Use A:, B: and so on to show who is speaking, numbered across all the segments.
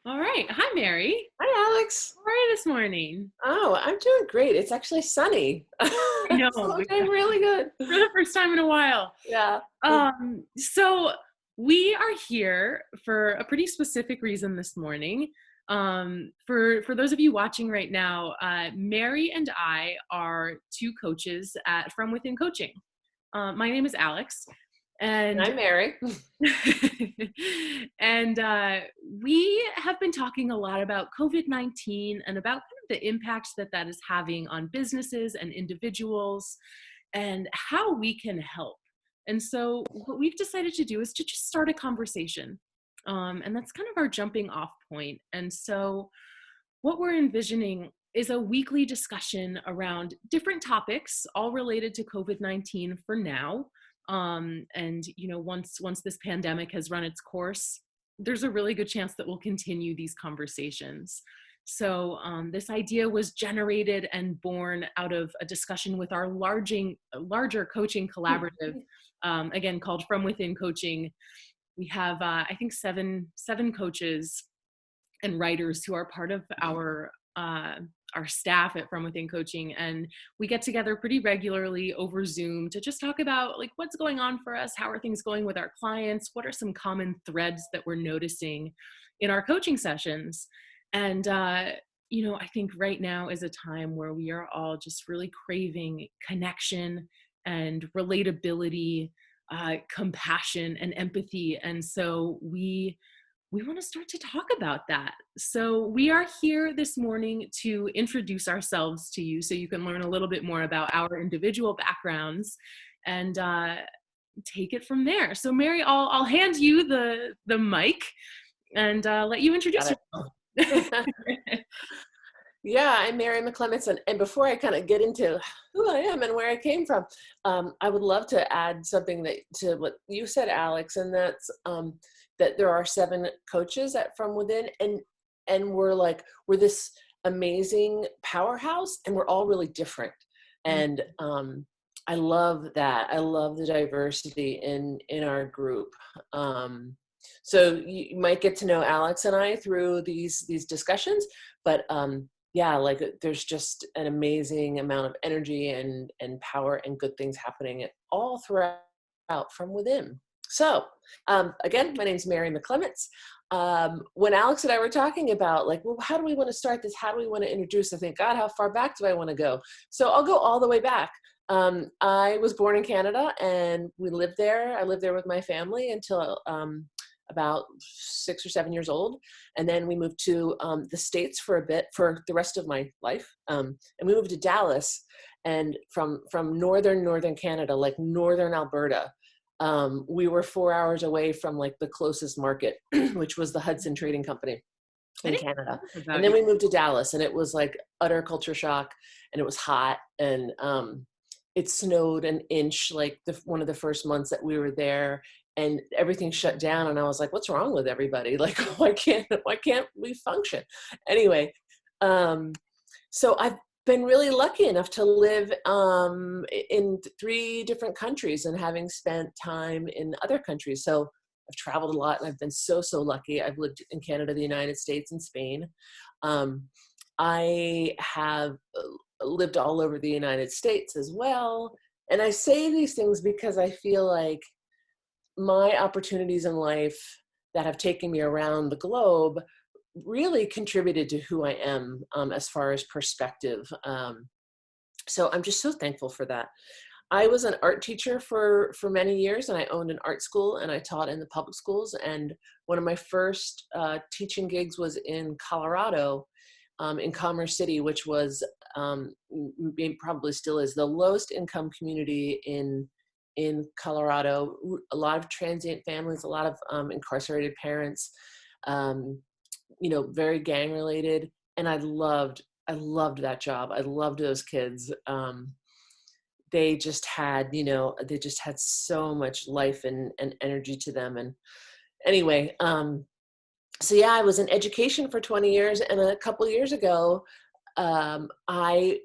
A: All right. Hi, Mary.
B: Hi, Alex.
A: How are you this morning?
B: Oh, I'm doing great. It's actually sunny.
A: I know.
B: So I'm doing really good.
A: For the first time in a while.
B: Yeah.
A: So we are here for a pretty specific reason this morning. For those of you watching right now, Mary and I are two coaches at FromWithin Coaching. My name is Alex,
B: And
A: and
B: I'm Mary.
A: and we have been talking a lot about COVID-19 and about kind of the impacts that that is having on businesses and individuals and how we can help. And so what we've decided to do is to just start a conversation. And that's kind of our jumping off point. And so what we're envisioning is a weekly discussion around different topics, all related to COVID-19 for now. And once this pandemic has run its course, there's a really good chance that we'll continue these conversations. So this idea was generated and born out of a discussion with our larger coaching collaborative, again called From Within Coaching. We have I think seven coaches and writers who are part of our staff at From Within Coaching, and we get together pretty regularly over Zoom to just talk about like what's going on for us, how are things going with our clients, what are some common threads that we're noticing in our coaching sessions. And I think right now is a time where we are all just really craving connection and relatability, compassion and empathy. And so we want to start to talk about that. So we are here this morning to introduce ourselves to you so you can learn a little bit more about our individual backgrounds and take it from there. So Mary, I'll hand you the mic and let you introduce
B: Got
A: yourself.
B: it. Yeah, I'm Mary Clements. And before I kind of get into who I am and where I came from, I would love to add something to what you said, Alex, and that's that there are 7 coaches From Within, and we're this amazing powerhouse, and we're all really different. And I love that. I love the diversity in our group. So you might get to know Alex and I through these discussions, but yeah, like there's just an amazing amount of energy and power and good things happening all throughout From Within. So again, my name's Mary Clements. When Alex and I were talking about like, well, how do we want to start this? How do we want to introduce? I think, God, how far back do I want to go? So I'll go all the way back. I was born in Canada and we lived there. I lived there with my family until about 6 or 7 years old. And then we moved to the States for a bit for the rest of my life. And we moved to Dallas, and from northern Canada, like northern Alberta. We were 4 hours away from like the closest market, which was the Hudson Trading Company
A: I
B: in
A: didn't
B: Canada.
A: know
B: And
A: about
B: then
A: you.
B: we moved to Dallas, and it was like utter culture shock, and it was hot, and it snowed an inch like one of the first months that we were there, and everything shut down. And I was like, what's wrong with everybody? Like, why can't we function? Anyway, so I've been really lucky enough to live in 3 different countries and having spent time in other countries. So I've traveled a lot, and I've been so lucky. I've lived in Canada, the United States, and Spain. I have lived all over the United States as well. And I say these things because I feel like my opportunities in life that have taken me around the globe really contributed to who I am as far as perspective. So I'm just so thankful for that. I was an art teacher for many years, and I owned an art school, and I taught in the public schools. And one of my first teaching gigs was in Colorado, in Commerce City, which was probably still is the lowest income community in Colorado. A lot of transient families, a lot of incarcerated parents, very gang related. And I loved that job. I loved those kids. They just had so much life and energy to them. And anyway, so yeah, I was in education for 20 years. And a couple of years ago, I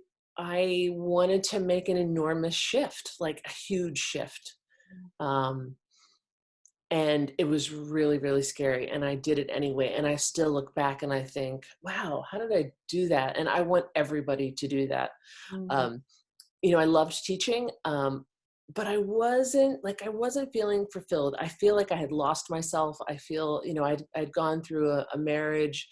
B: wanted to make an enormous shift, like a huge shift. And it was really, really scary. And I did it anyway. And I still look back and I think, wow, how did I do that? And I want everybody to do that.
A: Mhm.
B: Um, I loved teaching, but I wasn't feeling fulfilled. I feel like I had lost myself. I feel, I'd gone through a marriage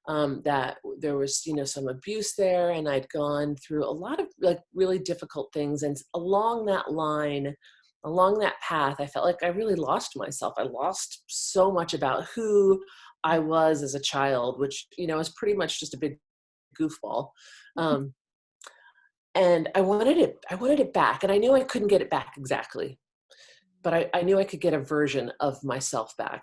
B: that there was, some abuse there, and I'd gone through a lot of like really difficult things. And along that path, I felt like I really lost myself. I lost so much about who I was as a child, which, is pretty much just a big goofball. Um, and I wanted it back. And I knew I couldn't get it back exactly, but I knew I could get a version of myself back.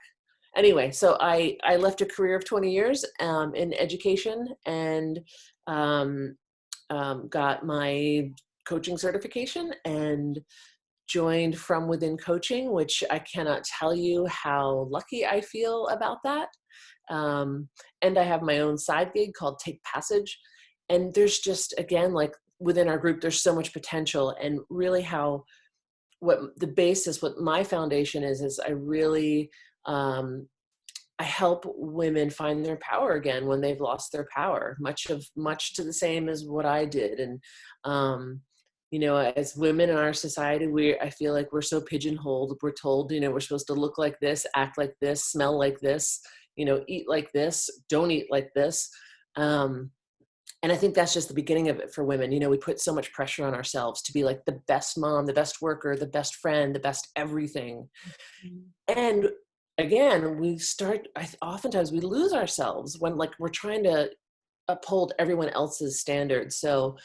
B: Anyway, so I left a career of 20 years in education, and um, got my coaching certification and joined FromWithin Coaching, which I cannot tell you how lucky I feel about that. Um, and I have my own side gig called Take Passage. And there's just, again, like within our group, there's so much potential. And really what my foundation is I really, I help women find their power again when they've lost their power, much to the same as what I did. And, as women in our society, I feel like we're so pigeonholed. We're told, we're supposed to look like this, act like this, smell like this, eat like this, don't eat like this. And I think that's just the beginning of it for women. We put so much pressure on ourselves to be like the best mom, the best worker, the best friend, the best everything.
A: Mhm.
B: And again, oftentimes we lose ourselves when like we're trying to uphold everyone else's standards. So,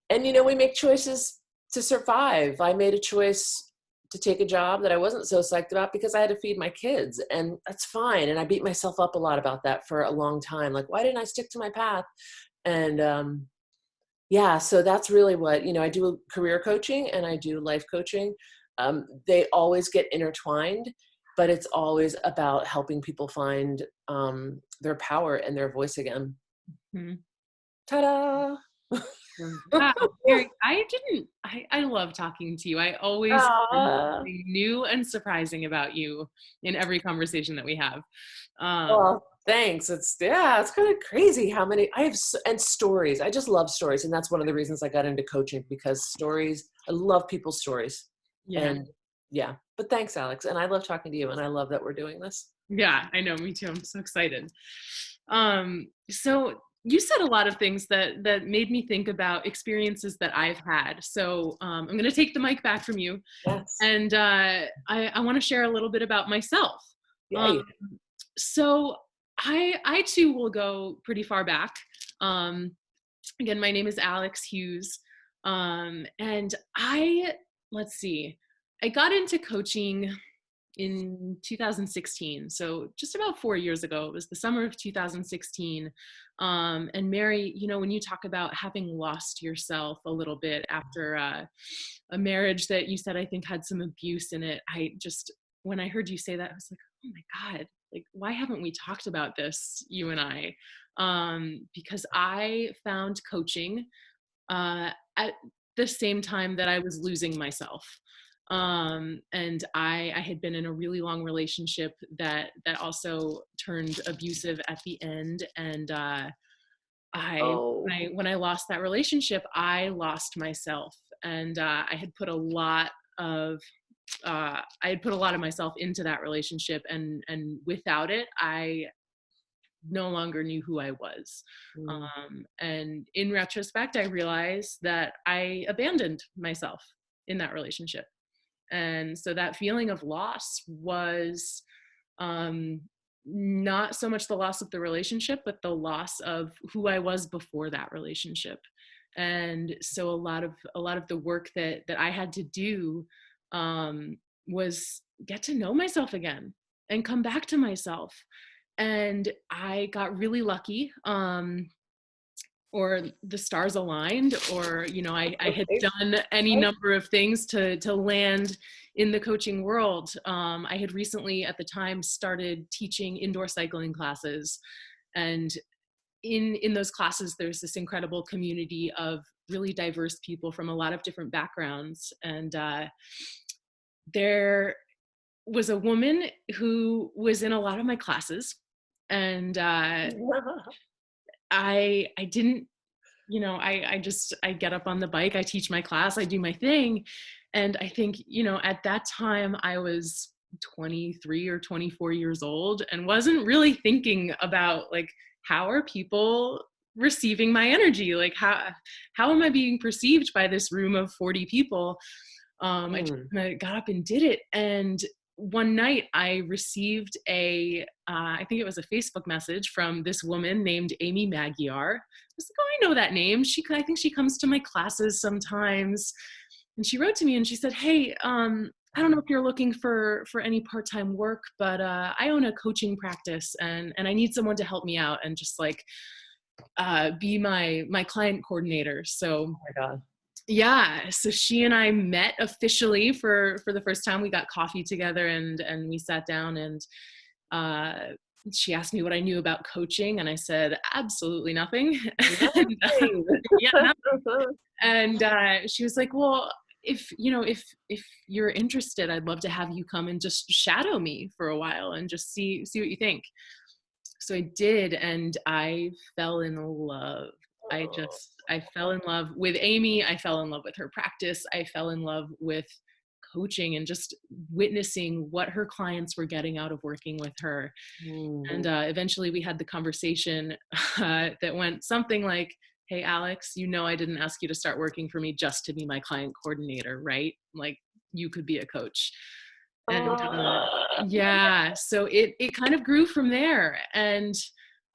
B: and we make choices to survive. I made a choice to take a job that I wasn't so psyched about because I had to feed my kids, and that's fine. And I beat myself up a lot about that for a long time. Like, why didn't I stick to my path? And yeah, so that's really what, I do career coaching and I do life coaching. They always get intertwined, but it's always about helping people find their power and their voice again.
A: Mhm.
B: Ta-da!
A: Wow, Mary, I love talking to you. I always learn
B: Ah,
A: something new and surprising about you in every conversation that we have. Um,
B: well, thanks. It's kind of crazy how many and stories. I just love stories. And that's one of the reasons I got into coaching, because I love people's stories.
A: yeah,
B: And yeah, but thanks, Alex. And I love talking to you, and I love that we're doing this.
A: yeah, I know, me too. I'm so excited. So you said a lot of things that made me think about experiences that I've had. So I'm going to take the mic back from you,
B: Yes.
A: and I want to share a little bit about myself. Um,
B: Yay.
A: so I too will go pretty far back. Um, Again, my name is Alex Hughes, and let's see, I got into coaching in 2016, so just about 4 years ago. It was the summer of 2016. And Mary, when you talk about having lost yourself a little bit after a marriage that you said I think had some abuse in it, when I heard you say that, I was like, oh my God, like, why haven't we talked about this, you and I? Because I found coaching at the same time that I was losing myself. And I had been in a really long relationship that also turned abusive at the end. And I
B: Oh,
A: when I lost that relationship, I lost myself. And I had put a lot of myself into that relationship, and without it, I no longer knew who I was.
B: mm,
A: And in retrospect, I realized that I abandoned myself in that relationship. And so that feeling of loss was um, not so much the loss of the relationship, but the loss of who I was before that relationship. And so a lot of the work that I had to do um, was get to know myself again and come back to myself. And I got really lucky, or the stars aligned, or I had
B: okay.
A: done any number of things to land in the coaching world. I had recently, at the time, started teaching indoor cycling classes, and in those classes, there's this incredible community of really diverse people from a lot of different backgrounds, and there was a woman who was in a lot of my classes, and I didn't, I get up on the bike, I teach my class, I do my thing. And I think, at that time I was 23 or 24 years old and wasn't really thinking about like, how are people receiving my energy? Like how am I being perceived by this room of 40 people? I just
B: Mm.
A: kinda got up and did it. And one night I received I think it was a Facebook message from this woman named Amy Magyar. I was like, oh, I know that name. I think she comes to my classes sometimes. And she wrote to me and she said, hey, I don't know if you're looking for any part-time work, but I own a coaching practice and I need someone to help me out and just like be my client coordinator. So
B: Oh my God.
A: yeah, so she and I met officially for the first time. We got coffee together and we sat down, and uh, she asked me what I knew about coaching, and I said absolutely nothing. and,
B: Nothing.
A: yeah, nothing. And she was like, "Well, if you're interested, I'd love to have you come and just shadow me for a while and just see what you think." So I did, and I fell in love. I fell in love with Amy. I fell in love with her practice. I fell in love with coaching and just witnessing what her clients were getting out of working with her.
B: Mm.
A: And eventually we had the conversation that went something like, hey, Alex, I didn't ask you to start working for me just to be my client coordinator, right? Like, you could be a coach. And
B: Oh.
A: yeah, so it kind of grew from there. And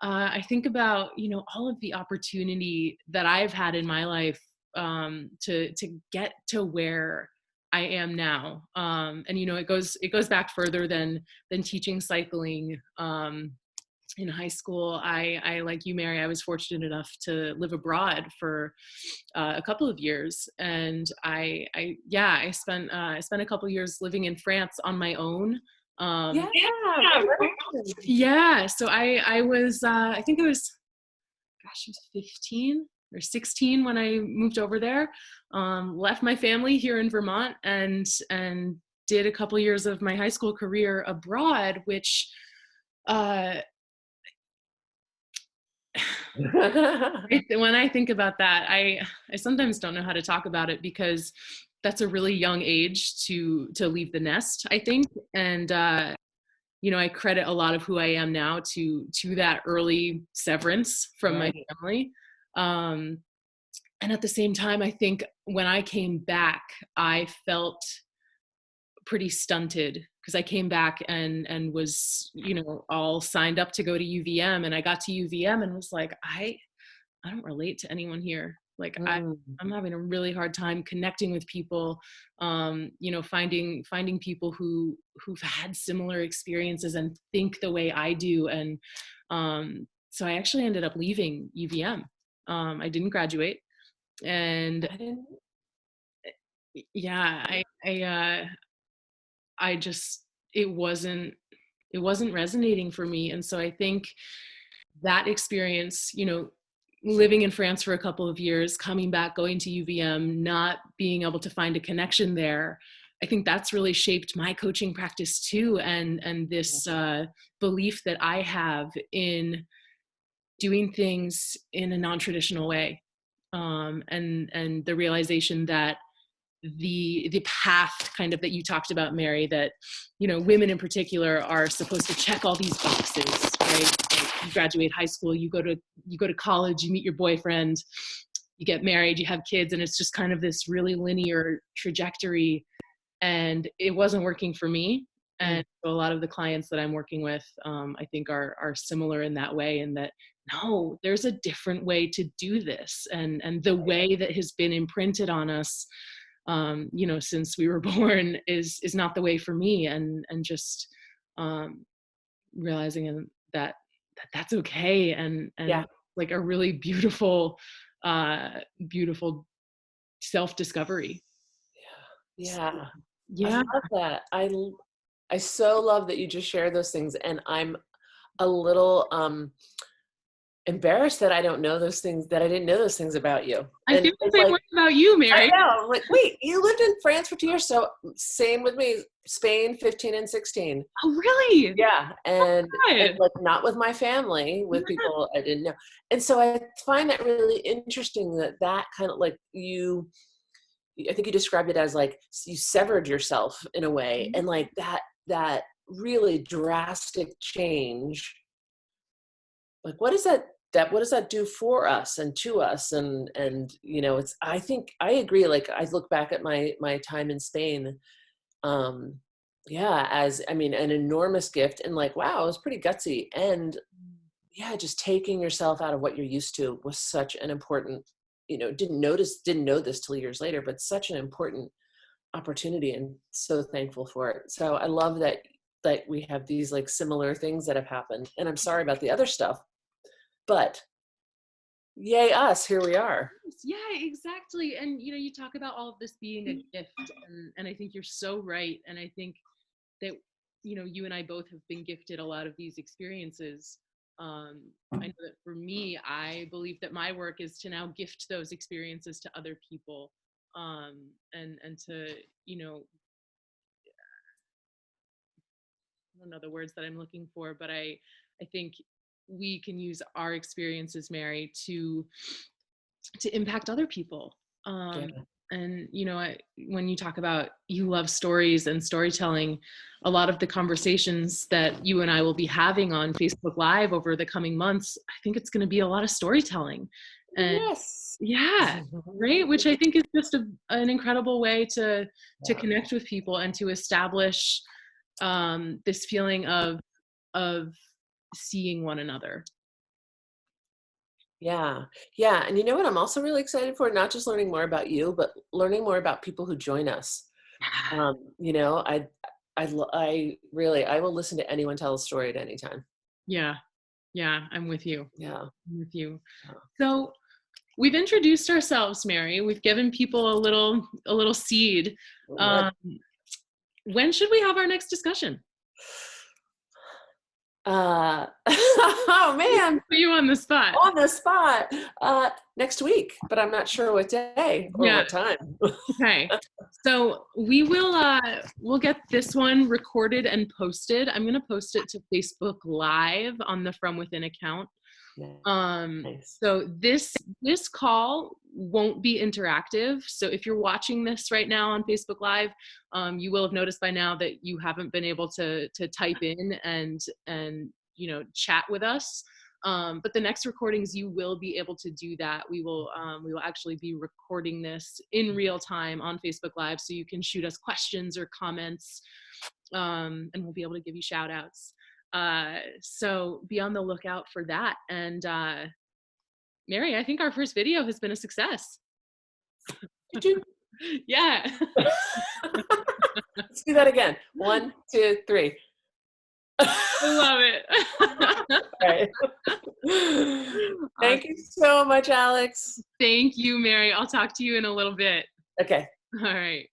A: I think about, all of the opportunity that I've had in my life to get to where I am now. And it goes back further than teaching cycling. In high school, I like you, Mary, I was fortunate enough to live abroad for a couple of years, and I spent a couple of years living in France on my own.
B: Yeah.
A: Yeah, so I was I think it was, gosh, I was 15 or 16 when I moved over there. Left my family here in Vermont and did a couple of years of my high school career abroad, which uh, when I think about that, I sometimes don't know how to talk about it because that's a really young age to leave the nest, I think. And I credit a lot of who I am now to that early severance from my
B: Right.
A: family. Um, and at the same time, I think when I came back, I felt pretty stunted because I came back and was, all signed up to go to UVM, and I got to UVM and was like, I don't relate to anyone here. Like
B: Mm.
A: I'm having a really hard time connecting with people, finding people who've had similar experiences and think the way I do. And so I actually ended up leaving UVM. I didn't graduate, and
B: I didn't.
A: yeah, I just it wasn't resonating for me. And so I think that experience, living in France for a couple of years, coming back, going to UVM, not being able to find a connection there, I think that's really shaped my coaching practice too, and this belief that I have in doing things in a non-traditional way, and the realization that the path kind of that you talked about, Mary, that women in particular are supposed to check all these boxes, right? Like, you graduate high school, you go to college, you meet your boyfriend, you get married, you have kids, and it's just kind of this really linear trajectory. And it wasn't working for me.
B: Mm.
A: And so a lot of the clients that I'm working with, I think are similar in that way, in that no, there's a different way to do this, and the way that has been imprinted on us, since we were born is not the way for me. And just um, realizing that's okay, and
B: Yeah.
A: like a really beautiful self discovery.
B: Yeah. I
A: Yeah.
B: love that. I so love that you just share those things. And I'm a little embarrassed that I don't know those things, that I didn't know those things about you.
A: I
B: And
A: feel the
B: it's
A: same
B: like,
A: way about you,
B: I
A: Mary.
B: know, I'm like, wait, you lived in France for 2 years. So same with me, Spain, 15 and 16.
A: Oh, really?
B: Yeah. And
A: Good.
B: like not with my family, with
A: Yeah.
B: people I didn't know. And so I find that really interesting, that kind of like I think you described it as like you severed yourself in a way,
A: Mhm.
B: and like that really drastic change. Like, what does that do for us and to us? And it's, I think I agree. Like, I look back at my time in Spain, um, yeah, as, I mean, an enormous gift, and like, wow, it was pretty gutsy. And yeah, just taking yourself out of what you're used to was such an important, didn't know this till years later, but such an important opportunity, and so thankful for it. So I love that we have these like similar things that have happened. And I'm sorry about the other stuff, but yay us, here we are.
A: Yeah, exactly. And you talk about all of this being a gift, and I think you're so right. And I think that you and I both have been gifted a lot of these experiences. I know that for me, I believe that my work is to now gift those experiences to other people, and to I don't know the words that I'm looking for, but I think we can use our experiences, Mary, to impact other people.
B: Yeah.
A: And when you talk about you love stories and storytelling, a lot of the conversations that you and I will be having on Facebook Live over the coming months, I think it's going to be a lot of storytelling. And
B: Yes.
A: yeah, right, which I think is just an incredible way to
B: Yeah.
A: connect with people and to establish this feeling of seeing one another.
B: Yeah. Yeah. And you know what I'm also really excited for? Not just learning more about you, but learning more about people who join us. You know, I really, I will listen to anyone tell a story at any time.
A: Yeah, yeah, I'm with you.
B: Yeah.
A: I'm with you.
B: Yeah.
A: So we've introduced ourselves, Mary. We've given people a little seed.
B: What?
A: Um, when should we have our next discussion?
B: Oh man,
A: Put you on the spot.
B: on the spot. Next week, but I'm not sure what day or
A: Yeah.
B: what time.
A: Okay. So we'll get this one recorded and posted. I'm gonna post it to Facebook Live on the From Within account.
B: Nice.
A: So this call won't be interactive. So if you're watching this right now on Facebook Live, you will have noticed by now that you haven't been able to type in and chat with us. But the next recordings, you will be able to do that. We will actually be recording this in real time on Facebook Live, so you can shoot us questions or comments, and we'll be able to give you shout outs. So be on the lookout for that. And Mary, I think our first video has been a success.
B: Did you?
A: Yeah.
B: Let's do that again. 1, 2, 3.
A: I love it.
B: All right. Thank you so much, Alex.
A: Thank you, Mary. I'll talk to you in a little bit.
B: Okay.
A: All right.